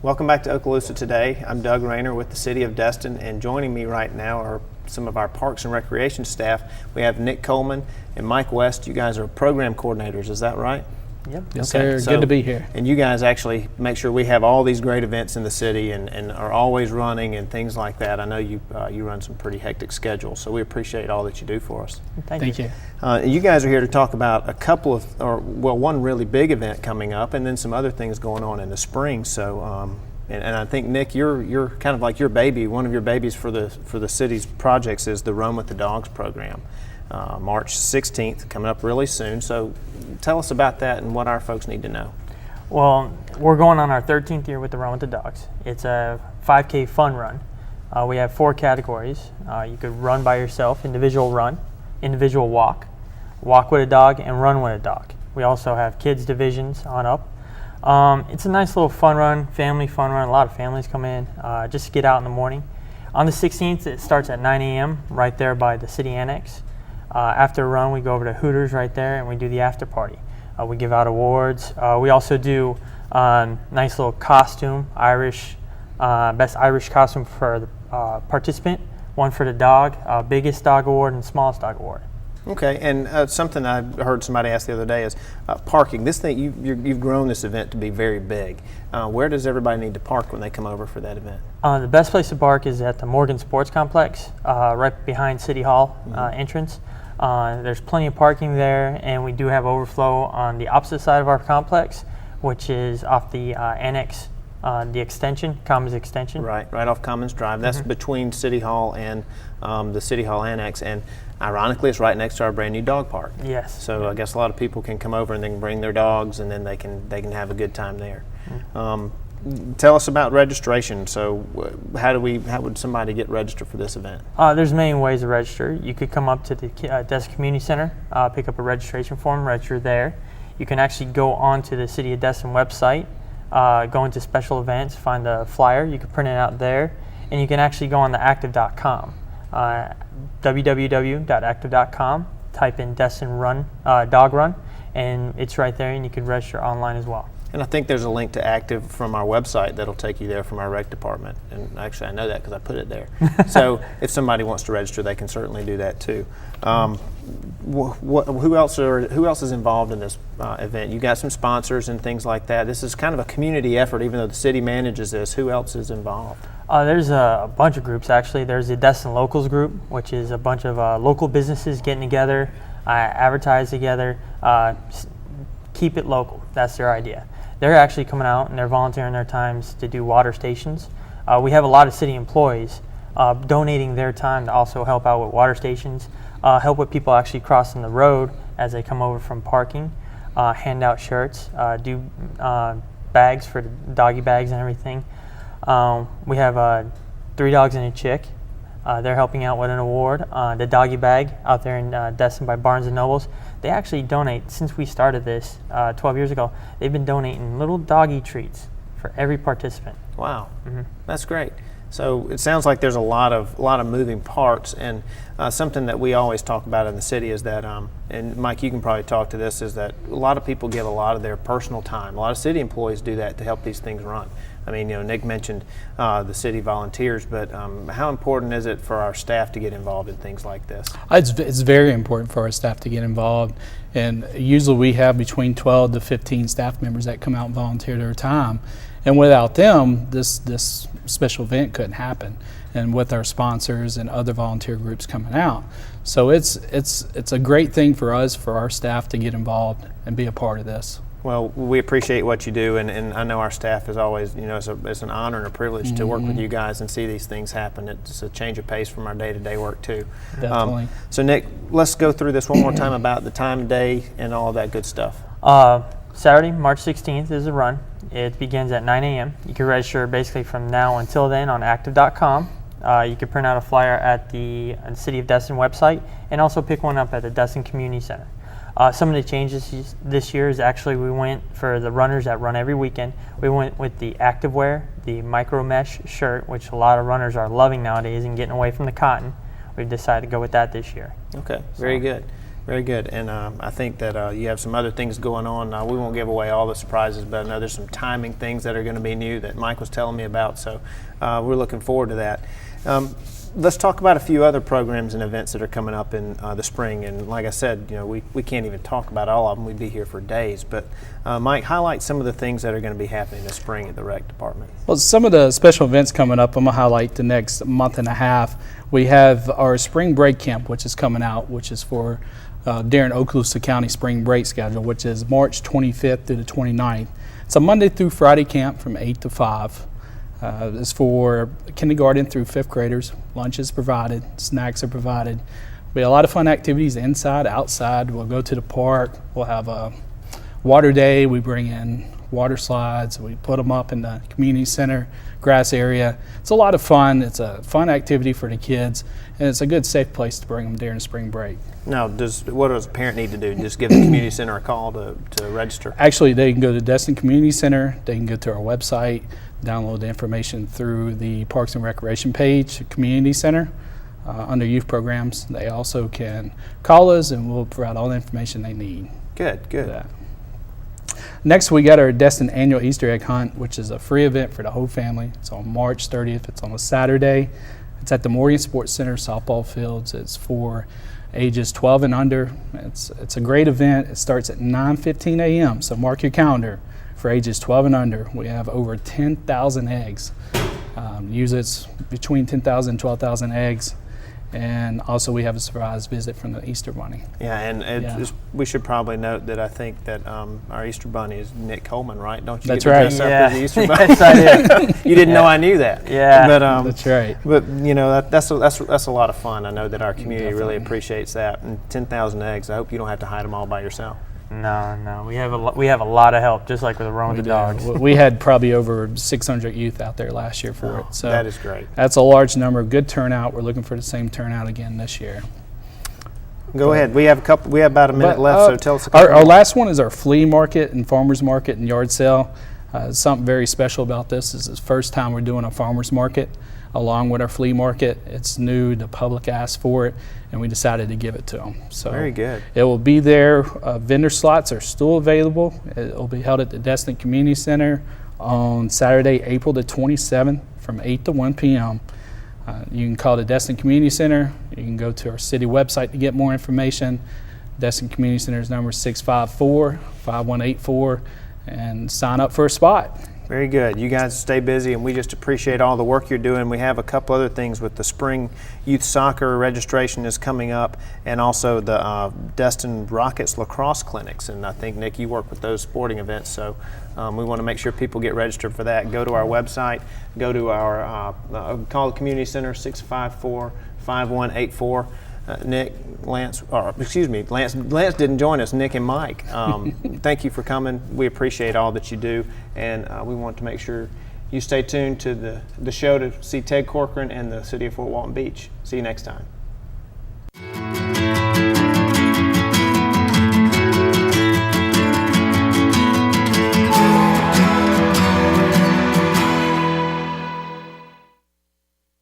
Welcome back to Okaloosa today. I'm Doug Rayner with the City of Destin, and joining me right now are some of our Parks and Recreation staff. We have Nick Coleman and Mike West. You guys are program coordinators, is that right? Yep. Yes, sir. Good to be here. And you guys actually make sure we have all these great events in the city and are always running and things like that. I know you run some pretty hectic schedules, so we appreciate all that you do for us. Thank you. You guys are here to talk about a couple of, one really big event coming up, and then some other things going on in the spring. So, and I think Nick, you're kind of like your baby. One of your babies for the city's projects is the Run with the Dogs program. March 16th, coming up really soon. So tell us about that and what our folks need to know. Well, we're going on our 13th year with the Run with the Dogs. It's a 5K fun run. We have 4 categories. You could run by yourself, individual run, individual walk, walk with a dog, and run with a dog. We also have kids divisions on up. It's a nice little fun run, family fun run. A lot of families come in just to get out in the morning. On the 16th, it starts at 9 a.m. right there by the city annex. After a run, we go over to Hooters right there and we do the after party. We give out awards. We also do nice little costume, best Irish costume for the participant, one for the dog, biggest dog award and smallest dog award. Okay, and something I heard somebody ask the other day is parking. This thing, you've grown this event to be very big. Where does everybody need to park when they come over for that event? The best place to park is at the Morgan Sports Complex, right behind City Hall entrance. There's plenty of parking there, and we do have overflow on the opposite side of our complex, which is off the annex, the extension, Commons extension. Right off Commons Drive. That's between City Hall and the City Hall annex, and ironically, it's right next to our brand new dog park. Yes. So I guess a lot of people can come over and they can bring their dogs, and then they can have a good time there. Tell us about registration. So how would somebody get registered for this event? There's many ways to register. You could come up to the Destin Community Center, pick up a registration form, register there. You can actually go onto the City of Destin website, go into special events, find the flyer. You can print it out there, and you can actually go on the active.com, www.active.com, type in Destin Run Dog Run, and it's right there, and you can register online as well. And I think there's a link to Active from our website that'll take you there from our rec department. And actually, I know that because I put it there. So if somebody wants to register, they can certainly do that too. Who else is involved in this event? You got some sponsors and things like that. This is kind of a community effort, even though the city manages this. Who else is involved? There's a bunch of groups actually. There's the Destin Locals group, which is a bunch of local businesses getting together, advertise together, keep it local. That's their idea. They're actually coming out and they're volunteering their times to do water stations. We have a lot of city employees donating their time to also help out with water stations, help with people actually crossing the road as they come over from parking, hand out shirts, do bags for the doggy bags and everything. We have 3 Dogs and a Chick. They're helping out with an award. The doggy bag out there in Destin by Barnes & Nobles. They actually donate, since we started this 12 years ago, they've been donating little doggy treats for every participant. Wow, that's great. So it sounds like there's a lot of moving parts, and something that we always talk about in the city is that, and Mike, you can probably talk to this, is that a lot of people give a lot of their personal time. A lot of city employees do that to help these things run. I mean, Nick mentioned the city volunteers, but how important is it for our staff to get involved in things like this? It's very important for our staff to get involved, and usually we have between 12 to 15 staff members that come out and volunteer their time. And without them, this special event couldn't happen. And with our sponsors and other volunteer groups coming out, so it's a great thing for us, for our staff to get involved and be a part of this. Well, we appreciate what you do, and I know our staff is always, it's an honor and a privilege to work with you guys and see these things happen. It's a change of pace from our day-to-day work too. Definitely. So Nick, let's go through this one more time about the time, day, and all of that good stuff. Saturday, March 16th is the run. It begins at 9 a.m. You can register basically from now until then on active.com. You can print out a flyer at the City of Destin website and also pick one up at the Destin Community Center. Some of the changes this year is actually we went for the runners that run every weekend. We went with the activewear, the micro mesh shirt, which a lot of runners are loving nowadays and getting away from the cotton. We've decided to go with that this year. Okay, very good. Very good. And I think that you have some other things going on. We won't give away all the surprises, but I know there's some timing things that are going to be new that Mike was telling me about. So we're looking forward to that. Let's talk about a few other programs and events that are coming up in the spring. And like I said, we can't even talk about all of them. We'd be here for days. But Mike, highlight some of the things that are going to be happening this spring at the rec department. Well, some of the special events coming up, I'm going to highlight the next month and a half. We have our spring break camp, which is coming out, which is for during Okaloosa County spring break schedule, which is March 25th through the 29th. It's a Monday through Friday camp from 8 to 5. It's for kindergarten through 5th graders. Lunch is provided, snacks are provided. There'll be a lot of fun activities inside, outside. We'll go to the park. We'll have a water day. We bring in water slides. We put them up in the community center grass area. It's a lot of fun. It's a fun activity for the kids, and it's a good, safe place to bring them during spring break. Now, what does a parent need to do? Just give the community center a call to register? Actually, they can go to Destin Community Center. They can go to our website, download the information through the Parks and Recreation page, Community Center, under youth programs. They also can call us, and we'll provide all the information they need. Good, good. That. Next, we got our Destin Annual Easter Egg Hunt, which is a free event for the whole family. It's on March 30th. It's on a Saturday. It's at the Morgan Sports Center softball fields. It's for ages 12 and under. It's a great event. It starts at 9:15 a.m., so mark your calendar for ages 12 and under. We have over 10,000 eggs. Usually it's between 10,000 and 12,000 eggs. And also we have a surprise visit from the Easter Bunny. Yeah, and we should probably note that I think that our Easter Bunny is Nick Coleman, right? Don't you? That's get to right. dress up as the Easter Bunny? Yes, I did. You didn't know I knew that. Yeah. But, That's right. But that's a lot of fun. I know that our community really appreciates that. And 10,000 eggs. I hope you don't have to hide them all by yourself. No. We have a lot of help, just like with Run the Dogs. We had probably over 600 youth out there last year for it. So that is great. That's a large number, good turnout. We're looking for the same turnout again this year. Go ahead. We have about a minute left, so tell us. Our last one is our flea market and farmers market and yard sale. Something very special about this is the first time we're doing a farmers market along with our flea market. It's new, the public asked for it, and we decided to give it to them. So very good. It will be there. Vendor slots are still available. It will be held at the Destin Community Center on Saturday, April the 27th from 8 to 1 p.m. You can call the Destin Community Center. You can go to our city website to get more information. Destin Community Center's number is 654-5184, and sign up for a spot. Very good. You guys stay busy, and we just appreciate all the work you're doing. We have a couple other things with the spring youth soccer registration is coming up, and also the Destin Rockets lacrosse clinics. And I think, Nick, you work with those sporting events, so we want to make sure people get registered for that. Go to our website, go to our call the community center, 654-5184. Lance didn't join us, Nick and Mike. Thank you for coming. We appreciate all that you do, and we want to make sure you stay tuned to the show to see Ted Corcoran and the City of Fort Walton Beach. See you next time.